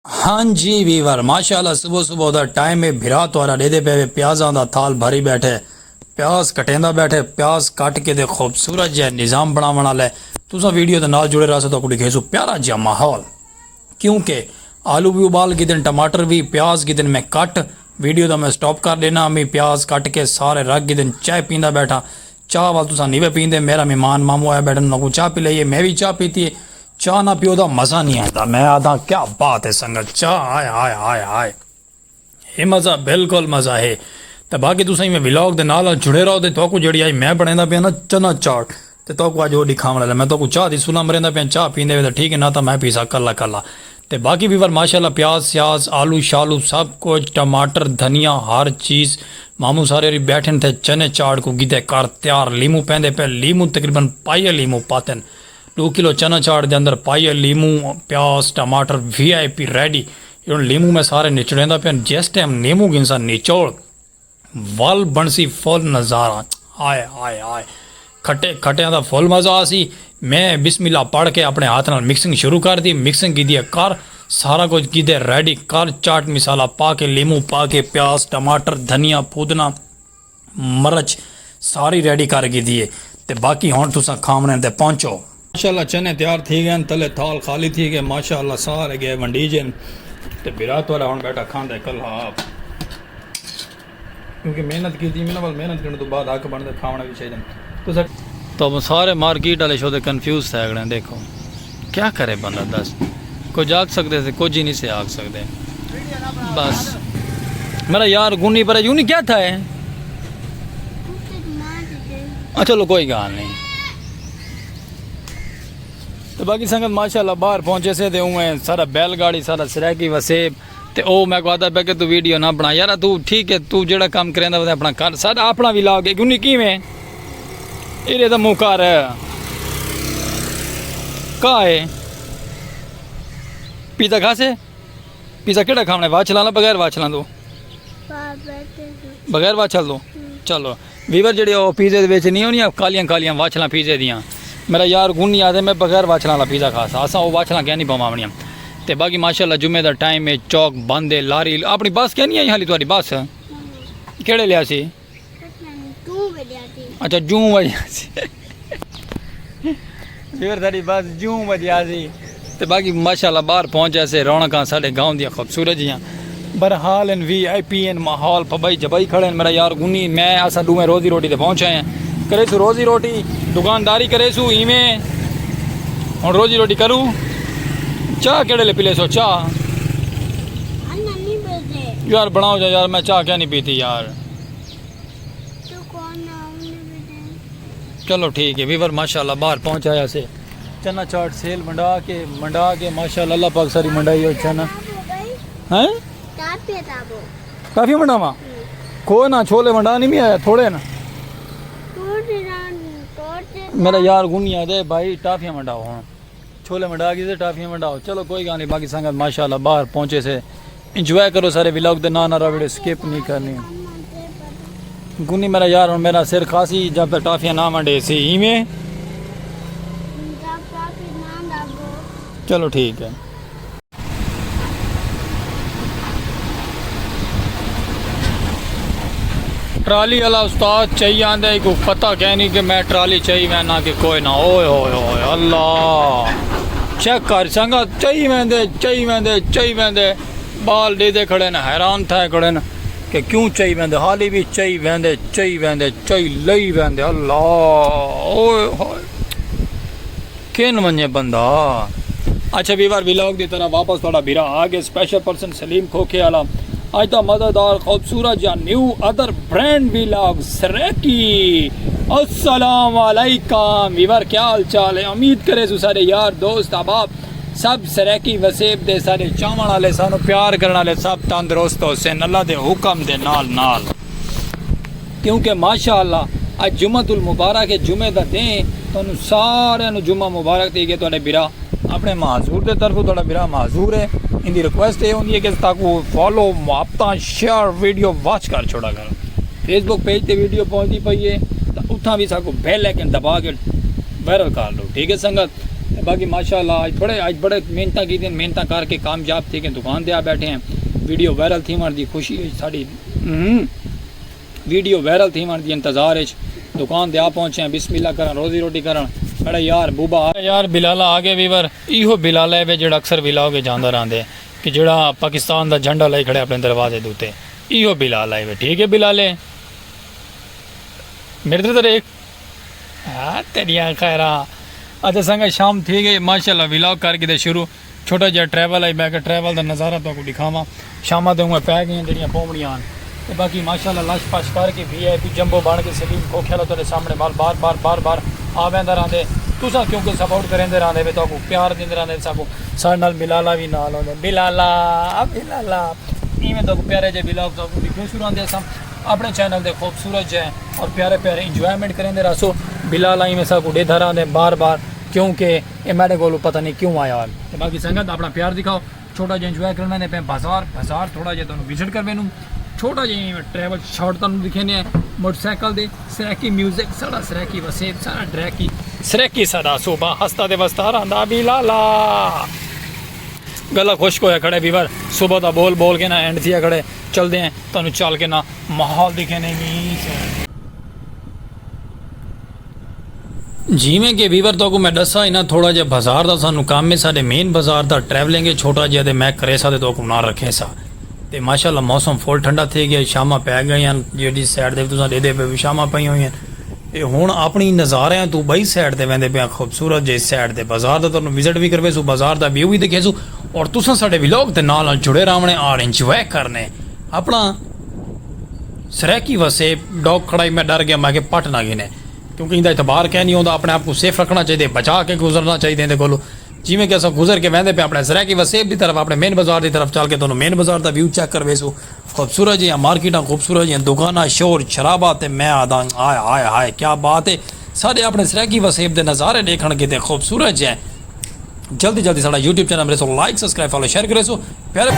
हाँ जी वीवर माशाल्लाह सुबह सुबह का टाइम है भिरा तुआरा दे पे प्याजा का थाल भरी बैठे प्याज कटेंदा बैठे प्याज कट के दे खूबसूरत जहा निज़ाम बनाने वाला है तुसा वीडियो के नाल जुड़े रह सो तो दिखेसो प्यारा जहा माहौल क्योंकि आलू भी उबाल के दिन टमाटर भी प्याज के दिन मैं कट वीडियो तो मैं स्टॉप कर देना मैं प्याज कट के सारे रख के दिन चाय पींदा बैठा चाह वाल तुसा नहीं पींदे मेरा मेहमान मामू आया बैठन उन्होंने चाह पी लीए मैं भी चाह पीती है चाह ना पियो तो मज़ा नहीं आता मैं आता क्या बात है संगत चाह आए आए आए आए ये मज़ा बिल्कुल मज़ा है तो बाकी तुम मैं व्लॉग के नाल जुड़े रहो तो जी आई मैं बनाता पाया ना चना चाट तो अज वो दिखाने वाला मैं तो चाह की सुना मरदा पाया चाह पींदे तो ठीक है ना तो मैं पी सा कला कला तो बाकी भी माशाल्लाह प्याज श्याज आलू शालू सब कुछ टमाटर धनिया हर चीज़ मामू सारे बैठे थे चने चाट को गिदे कर तैयार लीमू पेंदे पे लीमू तकरीबन पाइए लीमू पाते 2 किलो चना चाट के अंदर पाइए लीमू प्याज टमाटर VIP रेडी लीमू में सारे निचड़ेंदा पे जिस टाइम नीमू गिनसा निचोड़ वल बनसी फुल नज़ारा आए आए आए खट्टे खट्टिया का फुल मज़ा आसी मैं बिस्मिल्लाह पढ़ के अपने हाथ नाल मिक्सिंग शुरू कर दी मिक्सिंग की कर सारा कुछ की रेडी कर चाट मसाला पा के लीमू पा के प्याज टमाटर धनिया पुदना मिर्च सारी रेडी कर के दिए तो बाकी हुण तुसां खामने ते पहुँचो माशाल्लाह चने तैयार थी गए तले थाल खाली थी गए माशाल्लाह सारे गए वंडीजे ते विराट वाला हुण बैठा खांदा कल आप क्योंकि मेहनत की थी मेहनत मेहनत करने तो बाद हक बनते खाना भी चाहिए तो सारे मार्केट वाले शो कन्फ्यूज थे अगले देखो क्या करे बंदा दस कुछ आग सकते थे कुछ ही नहीं से आग सकते बस मेरा यार गुनी पर यूनी क्या था चलो कोई गाल नहीं तो बाकी संगत माशाल्लाह बाहर पहुंचे से हुए सारा बैलगाड़ी सारा सराकी वसेब तो ओ मैं कहता पे कि तू वीडियो ना बना यार तू ठीक है तू जेड़ा काम करेंदा अपना कर सारा अपना भी लागे क्यों नहीं किवें इरे तो मुँह कर का है पिज़्ज़ा खासे पिज़्ज़ा केड़ा खाना वाचला बगैर वाचला दो बगैर वाचल दो चलो वीवर जेड़ी पिज़्ज़े दे नहीं होनी कालियां कालियां वाचला पिज़्ज़े दियां मेरा यार गुण नहीं आते मैं बगैर वाचला वाला पिज़्ज़ा खासा असा वो वाचला क्या नहीं पवावनियां तो बाकी माशाल्लाह जुम्मे का टाइम है चौक बंद है लारी अपनी बस क्या नहीं आई हाली तुम्हारी बस केड़े लिया सी अच्छा जूं वजह से फिर सारी बस जूं वजह सी तो बाकी माशाल्लाह बाहर पहुंचे से रौनक साढ़े गाँव दियाँ खूबसूरत जियाँ बहरहाल इन VIP इन माहौल पबई जबई खड़े मेरा यार गुनी मैं असा दूँ रोज़ी रोटी से पहुँचे हैं करे सू रोज़ी रोटी दुकानदारी करे सू इवें हूँ रोज़ी रोटी करूँ चाह केड़े ले पिले सो चाह यार बनाओ जा यार मैं चाह क्या नहीं पीती यार चलो ठीक है वीवर माशाल्लाह बाहर पहुँचाया से चना चाट सेल मंडा के माशाल्लाह अल्लाह पाक सारी मंडाई हो चना हैं काफ़ी मंडावा को ना छोले मंडा नहीं भी आया थोड़े ना मेरा यार गुनिया दे भाई टाफियाँ मंडाओ हाँ छोले मंडा के टाफियाँ मंडाओ चलो कोई गाल नहीं बाकी संगत माशाल्लाह बाहर पहुँचे से इंजॉय करो सारे व्लॉग दे ना वीडियो स्किप नहीं करनी गुनी मेरा यार और मेरा सिर खांसी जब तक टाफियाँ ना मंडे सी इवें चलो ठीक है ट्राली वाला उस्ताद चाहिए आंदे को पता क्या नहीं कि मैं ट्राली चाहिए मैं ना कि कोई ना ओए होए अल्लाह चेक कर संगा चाहिए वेंदे बाल दे खड़े न हैरान था खड़े न कि क्यों चाहिए वेंदे हाली भी चाहिए वेंदे लई वेंदे अल्लाह ओए होए किन वने बंदा अच्छा वीवर व्लॉग की तरह वापस थोड़ा वीरा आगे स्पेशल पर्सन सलीम खोखे वाला आज तो मज़ेदार खूबसूरत या न्यू अदर ब्रांड व्लॉग सराकी अस्सलाम वालेकुम वीवर क्या हाल चाल है उम्मीद करे सु सारे यार दोस्त अहबाब सब सराकी वसेब दे सारे चावण वाले सानू प्यार करने वाले सब तंदुरुस्त हो सन अल्लाह दे हुक्म दे नाल क्योंकि माशाअल्लाह आज जुम्मतुल मुबारक है जुम्मे दा दिन तुहानू सारे जुम्मा मुबारक थी गए तुहाडे बिरा अपने माजूर के तरफ थोड़ा बिरा माजूर है इनकी रिक्वेस्ट ये होती है कि ताकू फॉलो आपता शेयर वीडियो वॉच कर छोड़ा करो फेसबुक पेज पे वीडियो पहुँचती पई है तो उतना भी साकू बेल आइकन दबा के वायरल कर लो ठीक है संगत बाकी माशाल्लाह आज बड़े मेहनत की मेहनत करके कामयाब थे कि दुकान दे आ बैठे हैं। वीडियो वायरल थी वन दी खुशी साड़ी वीडियो वायरल थी वन दी इंतज़ार दुकान दे आ पहुँचे हैं। बिस्मिल्लाह करन रोज़ी रोटी करन बड़ा यार बूबा यार बिलाला आ गए वीवर इहो बिलाला है जेड़ा अक्सर बिलाओ के जानदा रहंदे कि जेड़ा पाकिस्तान दा झंडा लाई खड़े अपने दरवाजे दे उत्ते इहो बिलाला है। ठीक है बिलाले मेरे तो एक हाँ तेरिया खैरा अच्छा संग शाम थी गई माशाल्लाह विलाग करके दे शुरू छोटा जहा ट्रैवल आई मैं ट्रैवल का नज़ारा तो दिखावा शामा तो पै गई जड़ियाँ पोमड़ियां तो बाकी माशाल्लाह लश पश करके VIP जंबो बन के सलीम खोख्याला तेरे सामने बार बार आ वैंदा रहंदे तुसा क्योंकि सपोर्ट करेंदे रहंदे वे तो प्यार देंदे रहंदे सबको सारे नाल बिलाला भी नाल होंदे बिलाला इवें तो प्यारे जे बिलाग तो दिखे शुरू आंदे सब अपने चैनल दे खूबसूरत जे और प्यारे प्यारे इंजॉयमेंट करेंदे रसो बिलाला इवें सब डेधा रहंदे बार क्योंकि ये मेरे को पता नहीं क्यों आया तो बाकी संगत अपना प्यार दिखाओ छोटा जिहा इंजॉय करना ने पे बाजार थोड़ा जिहा तुहानू विजिट कर मैनू छोटा जिहा ट्रैवल शॉट तुहानू दिखेने मोटरसाइकिल दे सरैकी म्यूजिक साड़ा सरैकी वसेब सारा ड्रैकी सरैकी सदा सोबा हस्ता दे वस्ता रंदा बिलाला गला खुश्क होया खड़े वीवर सुबह का बोल के ना एंड थी खड़े चलते हैं तुहानू चल के ना माहौल दिखेने जिमें कि वीवर तो मैं दसा ही ना थोड़ा जहा बाजार का सानू काम है साढ़े मेन बाजार का ट्रैवलिंग है छोटा जहा तो मैं करे सा तो ना रखे सा तो माशाल्लाह मौसम फुल ठंडा थी गया शामा पै गई जी साइड से तुम दे पे भी शामा पई हुई हैं हूँ अपनी नज़ारे तू बई साइड से वहदे पे खूबसूरत जिस साइड से बाजार का तुम विजिट भी करवे सू बाजार का व्यू भी दिखे सू और तुसा साढ़े व्लॉग के नाल जुड़े रहने और इंजॉय करने अपना सरैकी वसे डॉग खड़ाई मैं डर गया मैं पट ना गिने क्योंकि इंदा इतबार कह नहीं होता अपने आप को सेफ रखना चाहिए बचा के गुजरना चाहिए इहदे कोलों जिमें कि अस गुजर के वहदे पे अपने सरैकी वसेब की तरफ अपने मेन बाजार की तरफ चल के तुहानू मेन बाजार का व्यू चेक करवे सो खूबसूरत जी मार्केटा खूबसूरत जी दुकाना शोर शराबा ते मैं आदा आय हाय क्या बात है सारे अपने सरैकी वसेब के नज़ारे देखण के खूबसूरत जे जल्दी साडा YouTube चैनल मेरे so like subscribe follow share करे सो प्यारे